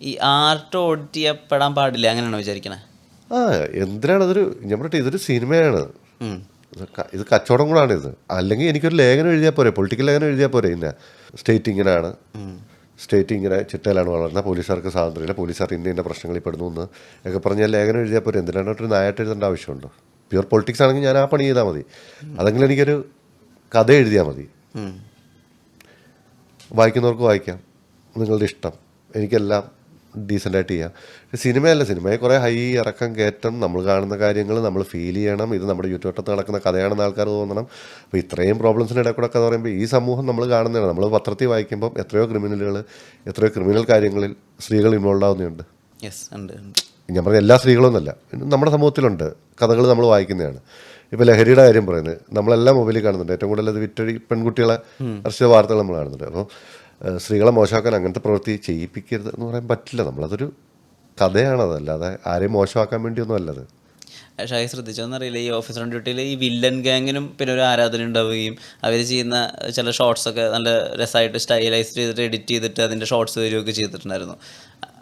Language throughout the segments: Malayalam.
ഈ ആർട്ട് ഓഡിറ്റ് ചെയ്യപ്പെടാൻ പാടില്ല അങ്ങനെയാണോ വിചാരിക്കണേ? ആ എന്തിനാണ് അതൊരു, ഞാൻ പറയട്ടെ, ഇതൊരു സിനിമയാണ്. ഇത് കച്ചവടം കൂടാണ് ഇത്. അല്ലെങ്കിൽ എനിക്കൊരു ലേഖനം എഴുതിയാൽ പോരെ, പൊളിറ്റിക്കൽ ലേഖനം എഴുതിയാൽ പോരെ. ഇന്ന സ്റ്റേറ്റ് ഇങ്ങനെയാണ്, സ്റ്റേറ്റ് ഇങ്ങനെ ചിട്ടയിലാണ് വളർന്നത്, പോലീസുകാർക്ക് സ്വാതന്ത്ര്യമില്ല, പോലീസുകാർ ഇന്ന പ്രശ്നങ്ങളിൽ പെടുന്നു എന്ന് ഒക്കെ പറഞ്ഞാൽ ലേഖനം എഴുതിയാൽ പോരെ. എന്തിനാണ് ഒരു നായായിട്ട് എഴുതേണ്ട ആവശ്യമുണ്ടോ? പ്യുവർ പൊളിറ്റിക്സ് ആണെങ്കിൽ ഞാൻ ആ പണി ചെയ്താൽ മതി. അതെങ്കിലും എനിക്കൊരു കഥ എഴുതിയാൽ മതി. വായിക്കുന്നവർക്ക് വായിക്കാം, നിങ്ങളുടെ ഇഷ്ടം. എനിക്കെല്ലാം ഡീസൻ്റായിട്ട് ചെയ്യാം. സിനിമയല്ല, സിനിമയെ കുറേ ഹൈ ഇറക്കം കയറ്റം, നമ്മൾ കാണുന്ന കാര്യങ്ങൾ നമ്മൾ ഫീൽ ചെയ്യണം, ഇത് നമ്മുടെ ചുറ്റുവട്ടത്ത് നടക്കുന്ന കഥയാണെന്ന് ആൾക്കാർ തോന്നണം. അപ്പോൾ ഇത്രയും പ്രോബ്ലംസിൻ്റെ ഇടയിൽ കൂടെ കഥ പറയുമ്പോൾ ഈ സമൂഹം നമ്മൾ കാണുന്നതാണ്. നമ്മൾ പത്രത്തിൽ വായിക്കുമ്പം എത്രയോ ക്രിമിനൽ കാര്യങ്ങളിൽ സ്ത്രീകൾ ഇൻവോൾവ് ആവുന്നുണ്ട്. ഞാൻ പറഞ്ഞ എല്ലാ സ്ത്രീകളൊന്നുമല്ല, നമ്മുടെ സമൂഹത്തിലുണ്ട്. കഥകൾ നമ്മൾ വായിക്കുന്നതാണ്. ഇപ്പോൾ ലഹരിയുടെ കാര്യം പറയുന്നത് നമ്മളെല്ലാം മൊബൈലിൽ കാണുന്നുണ്ട്. ഏറ്റവും കൂടുതൽ അത് വിറ്റഴി പെൺകുട്ടികളെ അർച്ചിത വാർത്തകൾ നമ്മൾ കാണുന്നുണ്ട്. അപ്പോൾ സ്ത്രീകളെ മോശമാക്കാൻ അങ്ങനത്തെ പ്രവൃത്തി ചെയ്യിപ്പിക്കരുത് എന്ന് പറയാൻ പറ്റില്ല. നമ്മളതൊരു കഥയാണത്, അല്ലാതെ ആരെയും മോശമാക്കാൻ വേണ്ടിയൊന്നും അല്ലത്. ഷായി ശ്രദ്ധിച്ചോന്നറിയില്ല, ഈ ഓഫീസർ ഓൺ ഡ്യൂട്ടിയിൽ ഈ വില്ലൻ ഗാങ്ങിനും പിന്നെ ഒരു ആരാധന ഉണ്ടാവുകയും അവർ ചെയ്യുന്ന ചില ഷോർട്സൊക്കെ നല്ല രസമായിട്ട് സ്റ്റൈലൈസ് ചെയ്തിട്ട് എഡിറ്റ് ചെയ്തിട്ട് അതിൻ്റെ ഷോർട്സ് വരികയൊക്കെ ചെയ്തിട്ടുണ്ടായിരുന്നു.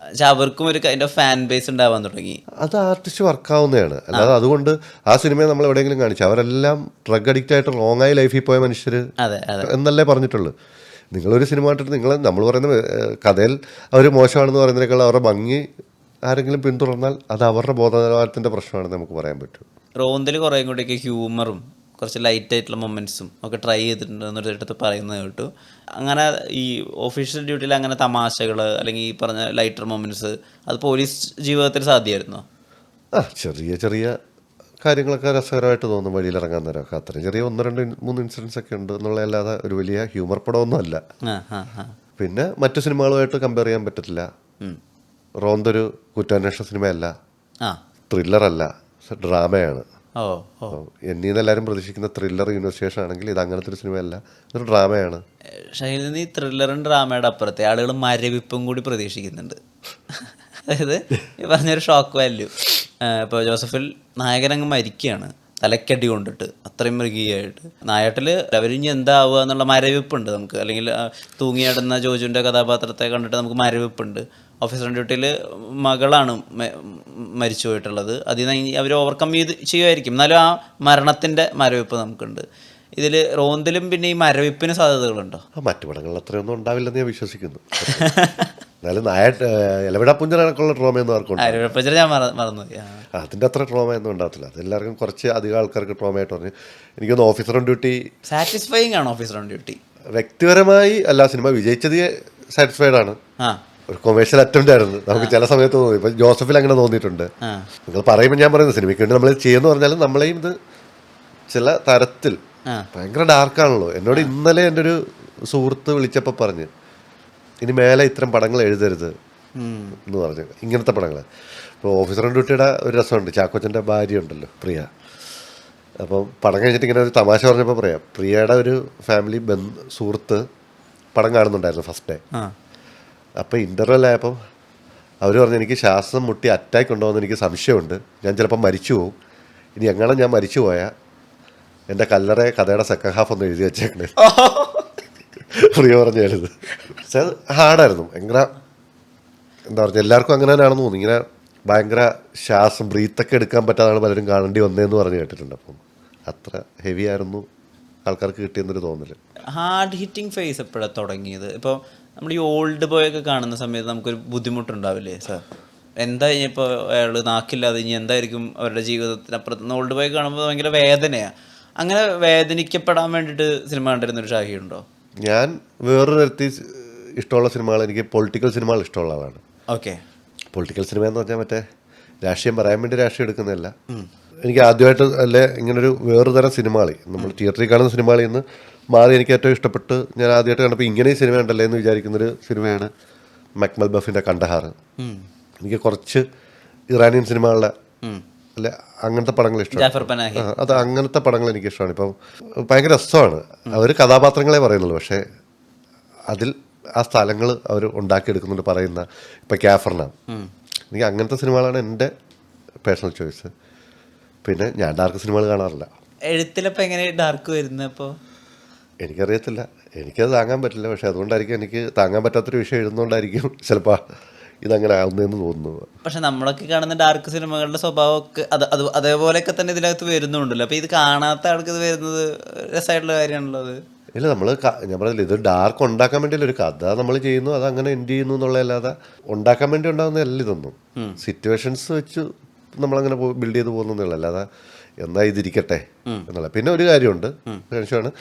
പക്ഷെ അവർക്കും ഒരു കൈൻഡ് ഓഫ് ഫാൻ ബേസ് ഉണ്ടാവാൻ തുടങ്ങി. അത് ആർട്ടിസ്റ്റ് വർക്കാവുന്നതാണ്. അല്ലാതെ അതുകൊണ്ട് ആ സിനിമയെ നമ്മൾ എവിടെയെങ്കിലും കാണിച്ചു അവരെല്ലാം ഡ്രഗ് അഡിക്റ്റ് ആയിട്ട് റോങ്ങായി ലൈഫിൽ പോയ മനുഷ്യർ എന്നല്ലേ പറഞ്ഞിട്ടുള്ളൂ. നിങ്ങളൊരു സിനിമ കണ്ടിട്ട് നമ്മൾ പറയുന്ന കഥയിൽ അവർ മോശമാണെന്ന് പറയുന്നതിനേക്കാൾ അവരുടെ ഭംഗി ആരെങ്കിലും പിന്തുടർന്നാൽ അത് അവരുടെ ബോധനിലവാരത്തിൻ്റെ പ്രശ്നമാണെന്ന് നമുക്ക് പറയാൻ പറ്റും. റോന്തിൽ കുറേ കൂടിയൊക്കെ ഹ്യൂമറും കുറച്ച് ലൈറ്റ് ആയിട്ടുള്ള മൊമെൻറ്റ്സും ഒക്കെ ട്രൈ ചെയ്തിട്ടുണ്ട് എന്നൊരിടത്ത് പറയുന്നത് കേട്ടു. അങ്ങനെ ഈ ഒഫീഷ്യൽ ഡ്യൂട്ടിയിൽ അങ്ങനെ തമാശകൾ അല്ലെങ്കിൽ ഈ പറഞ്ഞ ലൈറ്റർ മൊമെൻറ്റ്സ് അത് പോലീസ് ജീവിതത്തിൽ സാധ്യമായിരുന്നോ? ചെറിയ ചെറിയ കാര്യങ്ങളൊക്കെ രസകരമായിട്ട് തോന്നും വഴിയിലിറങ്ങാൻ നേരമൊക്കെ. അത്രയും ചെറിയ 1-2-3 ഇൻസിഡൻസ് ഒക്കെ ഉണ്ട് എന്നുള്ളതല്ലാതെ ഒരു വലിയ ഹ്യൂമർ പടമൊന്നും അല്ല. പിന്നെ മറ്റു സിനിമകളുമായിട്ട് കമ്പയർ ചെയ്യാൻ പറ്റത്തില്ല. റോന്തൊരു കുറ്റാന്വേഷണ സിനിമയല്ല, ത്രില്ലറല്ല, ഡ്രാമയാണ്. എന്നീന്ന് എല്ലാവരും പ്രതീക്ഷിക്കുന്ന ത്രില്ലർ ഇൻവെസ്റ്റിഗേഷൻ ആണെങ്കിൽ ഇത് അങ്ങനത്തെ ഒരു സിനിമയല്ല, ഇതൊരു ഡ്രാമയാണ്. ഷഹീൽ, ഈ ത്രില്ലറും ഡ്രാമയുടെ അപ്പുറത്തെ ആളുകൾ മരവിപ്പും കൂടി പ്രതീക്ഷിക്കുന്നുണ്ട്. അതായത് ഈ പറഞ്ഞൊരു ഷോക്ക് വാല്യൂ. ഇപ്പോൾ ജോസഫിൽ നായകനങ്ങ് മരിക്കുകയാണ് തലക്കടി കൊണ്ടിട്ട്, അത്രയും മൃഗീയമായിട്ട്. നായാട്ടിൽ അവരിഞ്ഞ് എന്താവുക എന്നുള്ള മരവിപ്പുണ്ട് നമുക്ക്. അല്ലെങ്കിൽ തൂങ്ങിയാടുന്ന ജോജുവിൻ്റെ കഥാപാത്രത്തെ കണ്ടിട്ട് നമുക്ക് മരവിപ്പുണ്ട്. ഓഫീസർ ഓൺ ഡ്യൂട്ടിയിൽ മകളാണ് മരിച്ചു പോയിട്ടുള്ളത്. അതിൽ നിന്ന് അവർ ഓവർകം ചെയ്യുമായിരിക്കും, എന്നാലും ആ മരണത്തിൻ്റെ മരവിപ്പ് നമുക്കുണ്ട്. ഇതിൽ റോന്തിലും പിന്നെ ഈ മരവിപ്പിന് സാധ്യതകളുണ്ടോ? മറ്റു പടങ്ങളിൽ അത്രയൊന്നും ഉണ്ടാവില്ലെന്ന് ഞാൻ വിശ്വസിക്കുന്നു. എന്നാലും എലവിട പുഞ്ചനക്കുള്ള ട്രോമയൊന്നും ആർക്കും ഞാൻ മറന്നു. അതിൻ്റെ അത്ര ട്രോമയൊന്നും ഉണ്ടാകത്തില്ല. അതെല്ലാവർക്കും കുറച്ച് അധികം ആൾക്കാർക്ക് ട്രോമയായിട്ട് പറഞ്ഞു. എനിക്കൊന്ന് ഓഫീസർ ഓൺ ഡ്യൂട്ടി സാറ്റിസ്ഫൈങ് ആണ്. ഓഫീസർ ഓൺ ഡ്യൂട്ടി വ്യക്തിപരമായി അല്ല, സിനിമ വിജയിച്ചത് സാറ്റിസ്ഫൈഡ് ആണ്. ഒരു കൊമേഴ്ഷ്യൽ അറ്റംപ്റ്റ് ആയിരുന്നു. നമുക്ക് ചില സമയത്ത് തോന്നി. ഇപ്പം ജോസഫിൽ അങ്ങനെ തോന്നിയിട്ടുണ്ട്. നിങ്ങൾ പറയുമ്പോൾ ഞാൻ പറയുന്നത് സിനിമയ്ക്ക് വേണ്ടി നമ്മൾ ചെയ്യുമെന്ന് പറഞ്ഞാലും നമ്മളെയും ഇത് ചില തരത്തിൽ ഭയങ്കര ഡാർക്കാണല്ലോ. എന്നോട് ഇന്നലെ എൻ്റെ ഒരു സുഹൃത്ത് വിളിച്ചപ്പോൾ പറഞ്ഞ് ഇനി മേലെ ഇത്തരം പടങ്ങൾ എഴുതരുത് എന്ന് പറഞ്ഞു. ഇങ്ങനത്തെ പടങ്ങൾ. ഇപ്പോൾ ഓഫീസർ ഓൺ ഡ്യൂട്ടിയുടെ ഒരു രസമുണ്ട്. ചാക്കോച്ചൻ്റെ ഭാര്യ ഉണ്ടല്ലോ, പ്രിയ. അപ്പം പടം കഴിഞ്ഞിട്ട് ഇങ്ങനെ ഒരു തമാശ പറഞ്ഞപ്പോൾ പറയാം, പ്രിയയുടെ ഒരു ഫാമിലി സുഹൃത്ത് പടം കാണുന്നുണ്ടായിരുന്നു ഫസ്റ്റ് ഡേ. അപ്പോൾ ഇൻ്റർവെൽ ആയപ്പോൾ അവർ പറഞ്ഞു, എനിക്ക് ശ്വാസം മുട്ടി അറ്റാക്ക് ഉണ്ടോ എന്ന് എനിക്ക് സംശയമുണ്ട്, ഞാൻ ചിലപ്പോൾ മരിച്ചു പോകും, ഇനി എങ്ങനെ ഞാൻ മരിച്ചു പോയാൽ എൻ്റെ കല്ലറ കഥയുടെ സെക്കൻഡ് ഹാഫ് ഒന്ന് എഴുതി വെച്ചേക്കണേ പ്രിയ പറഞ്ഞു എഴുത്. പക്ഷെ അത് ഹാർഡായിരുന്നു. ഭയങ്കര എന്താ പറയുക, എല്ലാവർക്കും അങ്ങനെ തന്നെയാണെന്ന് തോന്നുന്നു. ഇങ്ങനെ ഭയങ്കര ശ്വാസം ബ്രീത്തൊക്കെ എടുക്കാൻ പറ്റാതാണ് പലരും കാണേണ്ടി വന്നതെന്ന് പറഞ്ഞ് കേട്ടിട്ടുണ്ട്. അപ്പം അത്ര ഹെവി ആയിരുന്നു ആൾക്കാർക്ക് കിട്ടിയെന്നൊരു തോന്നൽ. ഹാർഡ് ഹിറ്റിംഗ് ഫേസ് എപ്പോഴാണ് തുടങ്ങിയത്? ഇപ്പോൾ നമ്മൾ ഈ ഓൾഡ് ബോയ് ഒക്കെ കാണുന്ന സമയത്ത് നമുക്കൊരു ബുദ്ധിമുട്ടുണ്ടാവില്ലേ സാർ? എന്താ ഇപ്പോൾ അയാൾ നാക്കില്ലാതെ ഇനി എന്തായിരിക്കും അവരുടെ ജീവിതത്തിനപ്പുറത്ത്? ഓൾഡ് ബോയ് കാണുമ്പോൾ ഭയങ്കര വേദനയാണ്. അങ്ങനെ വേദനിക്കപ്പെടാൻ വേണ്ടിയിട്ട് സിനിമ കണ്ടിരുന്നൊരു ഷാഹിയുണ്ടോ? ഞാൻ വേറൊരു തരത്തിൽ ഇഷ്ടമുള്ള സിനിമകൾ, എനിക്ക് പൊളിറ്റിക്കൽ സിനിമകൾ ഇഷ്ടമുള്ള ആളാണ്. ഓക്കെ. പൊളിറ്റിക്കൽ സിനിമ എന്ന് പറഞ്ഞാൽ മറ്റേ രാഷ്ട്രീയം പറയാൻ വേണ്ടി രാഷ്ട്രീയം എടുക്കുന്നതല്ല. എനിക്ക് ആദ്യമായിട്ട് അല്ലേ ഇങ്ങനൊരു വേറൊരു തരം സിനിമകൾ, നമ്മൾ തിയേറ്ററിൽ കാണുന്ന സിനിമകളിൽ നിന്ന് മാറി എനിക്ക് ഏറ്റവും ഇഷ്ടപ്പെട്ട് ഞാൻ ആദ്യമായിട്ട് കണ്ടപ്പോൾ ഇങ്ങനെ ഈ സിനിമ ഉണ്ടല്ലേ എന്ന് വിചാരിക്കുന്നൊരു സിനിമയാണ് മക്മൽ ബഫിൻ്റെ കണ്ടഹാർ. എനിക്ക് കുറച്ച് ഇറാനിയൻ സിനിമകളുടെ അല്ലെ അങ്ങനത്തെ പടങ്ങൾ ഇഷ്ടമാണ്. അത് അങ്ങനത്തെ പടങ്ങൾ എനിക്ക് ഇഷ്ടമാണ്. ഇപ്പം ഭയങ്കര രസമാണ്. അവർ കഥാപാത്രങ്ങളെ പറയുന്നുള്ളൂ, പക്ഷേ അതിൽ ആ സ്ഥലങ്ങൾ അവർ ഉണ്ടാക്കിയെടുക്കുന്നുണ്ട്. പറയുന്ന ഇപ്പം കാഫർനാം, എനിക്ക് അങ്ങനത്തെ സിനിമകളാണ് എൻ്റെ പേഴ്സണൽ ചോയ്സ്. പിന്നെ ഞാൻ ഡാർക്ക് സിനിമകൾ കാണാറില്ല. എഴുത്തിലപ്പോൾ എങ്ങനെ ഡാർക്ക് വരുന്നത്? അപ്പോൾ എനിക്കറിയത്തില്ല, എനിക്കത് താങ്ങാൻ പറ്റില്ല. പക്ഷെ അതുകൊണ്ടായിരിക്കും, എനിക്ക് താങ്ങാൻ പറ്റാത്തൊരു വിഷയം എഴുതുന്നതുകൊണ്ടായിരിക്കും ചിലപ്പോൾ ഇതങ്ങനെ ആവുന്നതെന്ന് തോന്നുന്നു. പക്ഷെ നമ്മളൊക്കെ കാണുന്ന ഡാർക്ക് സിനിമകളുടെ സ്വഭാവമൊക്കെ അതേപോലെയൊക്കെ തന്നെ ഇതിനകത്ത് വരുന്നുണ്ടല്ലോ. അപ്പോൾ ഇത് കാണാത്ത ആൾക്ക് ഇത് വരുന്നത് രസമായിട്ടുള്ള കാര്യമാണല്ലോ അത്. ഇല്ല, നമ്മൾ ഞാൻ പറഞ്ഞില്ല, ഇത് ഡാർക്ക് ഉണ്ടാക്കാൻ വേണ്ടിയല്ല, ഒരു കഥ നമ്മൾ ചെയ്യുന്നു, അത് അങ്ങനെ എൻഡ് ചെയ്യുന്നു എന്നുള്ളതല്ലാതെ ഉണ്ടാക്കാൻ വേണ്ടി ഉണ്ടാകുന്നതല്ല ഇതൊന്നും. സിറ്റുവേഷൻസ് വെച്ച് നമ്മളങ്ങനെ ബിൽഡ് ചെയ്ത് പോകുന്നതല്ല, അല്ലാതെ എന്നാ ഇതിരിക്കട്ടെ എന്നുള്ള. പിന്നെ ഒരു കാര്യമുണ്ട്, ടെൻഷനാണ്,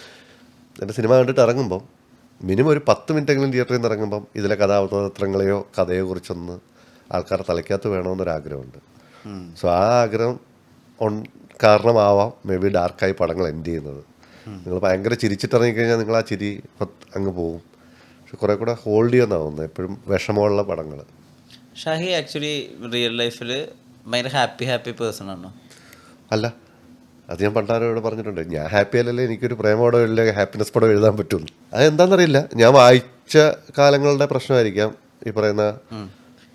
എൻ്റെ സിനിമ കണ്ടിട്ട് ഇറങ്ങുമ്പം മിനിമം ഒരു 10 മിനിറ്റെങ്കിലും തിയേറ്ററിൽ നിന്ന് ഇറങ്ങുമ്പം ഇതിലെ കഥാപാത്രങ്ങളെയോ കഥയെ കുറിച്ചൊന്ന് ആൾക്കാരുടെ തലയ്ക്കകത്ത് വേണമെന്നൊരാഗ്രഹമുണ്ട്. സോ ആ ആഗ്രഹം കാരണമാവാം മേ ബി ഡാർക്കായി പടങ്ങൾ എൻഡ് ചെയ്യുന്നത്. നിങ്ങൾ ഭയങ്കര ചിരിച്ചിട്ടിറങ്ങിക്കഴിഞ്ഞാൽ നിങ്ങൾ ആ ചിരി അങ്ങ് പോകും. പക്ഷെ കുറേ കൂടെ ഹോൾഡ് ചെയ്യുന്നതാവുന്നത് എപ്പോഴും വിഷമമുള്ള പടങ്ങൾ. ഷാഹി ആക്ച്വലി റിയൽ ലൈഫിൽ ഭയങ്കര ഹാപ്പി പേഴ്സൺ ആണോ? അല്ല, അത് ഞാൻ പണ്ടാരോട് പറഞ്ഞിട്ടുണ്ട്. ഞാൻ ഹാപ്പി അല്ലല്ലേ എനിക്കൊരു പ്രേമോടോ ഇല്ല ഹാപ്പിനെസ് പടം എഴുതാൻ പറ്റുള്ളൂ. അതെന്താണെന്നറിയില്ല, ഞാൻ വായിച്ച കാലങ്ങളുടെ പ്രശ്നമായിരിക്കാം. ഈ പറയുന്ന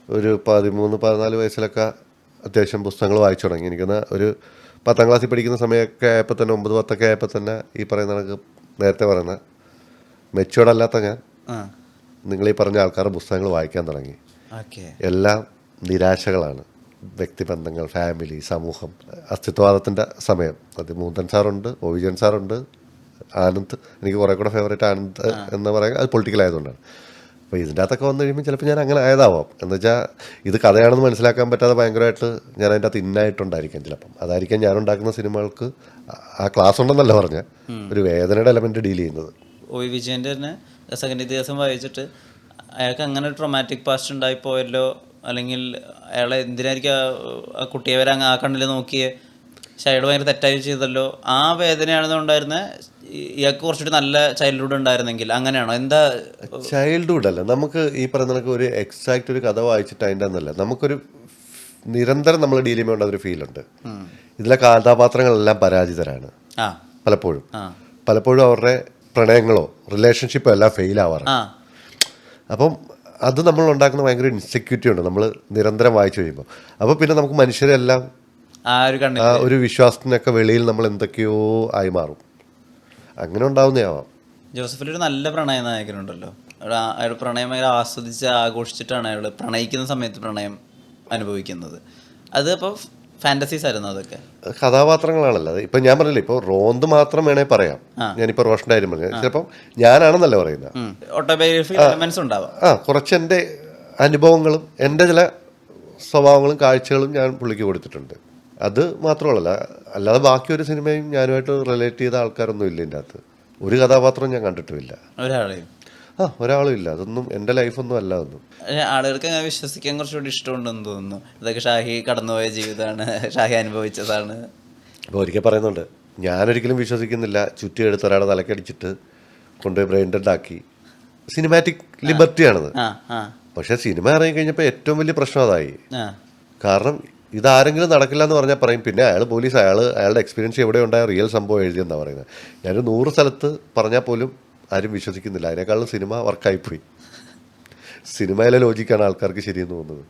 ഒരു 13-14 വയസ്സിലൊക്കെ അത്യാവശ്യം പുസ്തകങ്ങൾ വായിച്ചു തുടങ്ങി. എനിക്കൊന്ന് ഒരു 10ാം ക്ലാസ്സിൽ പഠിക്കുന്ന സമയമൊക്കെ ആയപ്പോൾ തന്നെ 9-10 ആയപ്പോൾ തന്നെ ഈ പറയുന്ന കണക്ക് നേരത്തെ പറയുന്ന മെച്ചുവേർഡ് അല്ലാത്ത ഞാൻ നിങ്ങളീ പറഞ്ഞ ആൾക്കാരുടെ പുസ്തകങ്ങൾ വായിക്കാൻ തുടങ്ങി. എല്ലാം നിരാശകളാണ്. വ്യക്തിബന്ധങ്ങൾ, ഫാമിലി, സമൂഹം, അസ്തിത്വവാദത്തിൻ്റെ സമയം. അത് മൂന്തൻ സാറുണ്ട്, ഒവിജൻ സാറുണ്ട്, ആനന്ദ്. എനിക്ക് കുറേ കൂടെ ഫേവറേറ്റ് ആനന്ദ് എന്ന് പറയാൻ അത് പൊളിറ്റിക്കൽ ആയതുകൊണ്ടാണ്. അപ്പോൾ ഇതിൻ്റെ അകത്തൊക്കെ വന്നു കഴിയുമ്പോൾ ചിലപ്പോൾ ഞാൻ അങ്ങനെ ആയതാവാം. എന്ന് വെച്ചാൽ ഇത് കഥയാണെന്ന് മനസ്സിലാക്കാൻ പറ്റാതെ ഭയങ്കരമായിട്ട് ഞാൻ അതിൻ്റെ അകത്ത് ഇന്നായിട്ടുണ്ടായിരിക്കാം ചിലപ്പം. അതായിരിക്കാം ഞാനുണ്ടാക്കുന്ന സിനിമകൾക്ക് ആ ക്ലാസ് ഉണ്ടെന്നല്ല പറഞ്ഞ ഒരു വേദനയുടെ എലമെൻറ്റ് ഡീൽ ചെയ്യുന്നത്. ഒ വിജയൻ്റെ തന്നെ സെക്കൻഡ് ദിവസം വായിച്ചിട്ട് അയാൾക്ക് അങ്ങനെ ഒരു ട്രോമാറ്റിക് പാസ്റ്റ് ഉണ്ടായിപ്പോയല്ലോ, അല്ലെങ്കിൽ അയാളെ എന്തിനായിരിക്കും ആ കുട്ടിയെ വരെ ആ കണ്ണിൽ നോക്കിയേ, പക്ഷെ അയാൾ ഭയങ്കര തെറ്റായി ചെയ്തല്ലോ, ആ വേദനയാണെന്നുണ്ടായിരുന്നത്. ഇയാൾക്ക് കുറച്ചുകൂടി നല്ല ചൈൽഡ്ഹുഡ് ഉണ്ടായിരുന്നെങ്കിൽ അങ്ങനെയാണോ? എന്താ ചൈൽഡ്ഹുഡ് അല്ല, നമുക്ക് ഈ പറയുന്ന കണക്ക് ഒരു എക്സാക്റ്റ് ഒരു കഥ വായിച്ചിട്ട് അതിൻ്റെ ഒന്നല്ല, നമുക്കൊരു നിരന്തരം നമ്മൾ ഡീൽ ചെയ്യുമ്പോൾ ഒരു ഫീലുണ്ട്. ഇതിലെ കഥാപാത്രങ്ങളെല്ലാം പരാജിതരാണ് പലപ്പോഴും അവരുടെ പ്രണയങ്ങളോ റിലേഷൻഷിപ്പോ എല്ലാം ഫെയിൽ ആവാറുണ്ട്. അപ്പം അത് നമ്മൾ ഉണ്ടാക്കുന്ന ഭയങ്കര ഇൻസെക്യൂരിറ്റി ഉണ്ട് നമ്മൾ നിരന്തരം വായിച്ചു കഴിയുമ്പോൾ. അപ്പോൾ പിന്നെ നമുക്ക് മനുഷ്യരെല്ലാം ആ ഒരു വിശ്വാസത്തിനൊക്കെ വെളിയിൽ നമ്മൾ എന്തൊക്കെയോ ആയി മാറും. അങ്ങനെ ഉണ്ടാവുന്നതാവാം. ജോസഫിൽ ഒരു നല്ല പ്രണയ നായകനുണ്ടല്ലോ, അയാൾ പ്രണയം ഭയങ്കര ആസ്വദിച്ച് ആഘോഷിച്ചിട്ടാണ് അയാൾ പ്രണയിക്കുന്ന സമയത്ത് പ്രണയം അനുഭവിക്കുന്നത്. അത് അപ്പോൾ ഫാന്റസീസ് ആയിരുന്നു അതൊക്കെ? കഥാപാത്രങ്ങളാണല്ലോ. ഇപ്പൊ ഞാൻ പറഞ്ഞില്ലേ, ഇപ്പോൾ റോന്ത് മാത്രം വേണേ പറയാം. ഞാനിപ്പോൾ റോഷൻ്റെ കാര്യം പറഞ്ഞു, ചിലപ്പം ഞാനാണെന്നല്ല പറയുന്നത്. ഓട്ടോബയോഗ്രഫി എലമെന്റ്സ് ഉണ്ടാവാം. കുറച്ച് എൻ്റെ അനുഭവങ്ങളും എൻ്റെ ചില സ്വഭാവങ്ങളും കാഴ്ചകളും ഞാൻ പുള്ളിക്ക് കൊടുത്തിട്ടുണ്ട്. അത് മാത്രമല്ല, അല്ലാതെ ബാക്കി ഒരു സിനിമയും ഞാനുമായിട്ട് റിലേറ്റ് ചെയ്ത ആൾക്കാരൊന്നും ഇല്ല എൻ്റെ അകത്ത്. ഒരു കഥാപാത്രവും ഞാൻ കണ്ടിട്ടുമില്ല, ഒരാളും ഇല്ല. അതൊന്നും എൻ്റെ ലൈഫൊന്നും അല്ല. അതൊന്നും ആളുകൾക്ക് അങ്ങനെ വിശ്വസിക്കാൻ കുറച്ചുകൂടി ഇഷ്ടമുണ്ടെന്ന് തോന്നുന്നു. ഇതൊക്കെ ഷാഹി കടന്നുപോയ ജീവിതമാണ്, ഷാഹി അനുഭവിച്ചതാണ്. അപ്പോൾ ഒരിക്കൽ പറയുന്നുണ്ട്, ഞാനൊരിക്കലും വിശ്വസിക്കുന്നില്ല ചുറ്റിയെടുത്ത് ഒരാളെ തലക്കടിച്ചിട്ട് കൊണ്ടുപോയി ബ്രെയിൻ ഡെഡ് ആക്കി. സിനിമാറ്റിക് ലിബർട്ടിയാണത്. പക്ഷെ സിനിമ ഇറങ്ങി കഴിഞ്ഞപ്പോൾ ഏറ്റവും വലിയ പ്രശ്നം അതായി. കാരണം ഇതാരെങ്കിലും നടക്കില്ല എന്ന് പറഞ്ഞാൽ പറയും, പിന്നെ അയാൾ പോലീസ്, അയാളുടെ എക്സ്പീരിയൻസ് എവിടെ ഉണ്ടായ റിയൽ സംഭവം എഴുതിയെന്നാണ് പറയുന്നത്. ഞാനൊരു 100 സ്ഥലത്ത് പറഞ്ഞാൽ പോലും ആരും വിശ്വസിക്കുന്നില്ല. അതിനേക്കാളും സിനിമ വർക്കായിപ്പോയി. സിനിമയിലെ ലോജിക്കാണ് ആൾക്കാർക്ക് ശരിയെന്ന് തോന്നുന്നത്.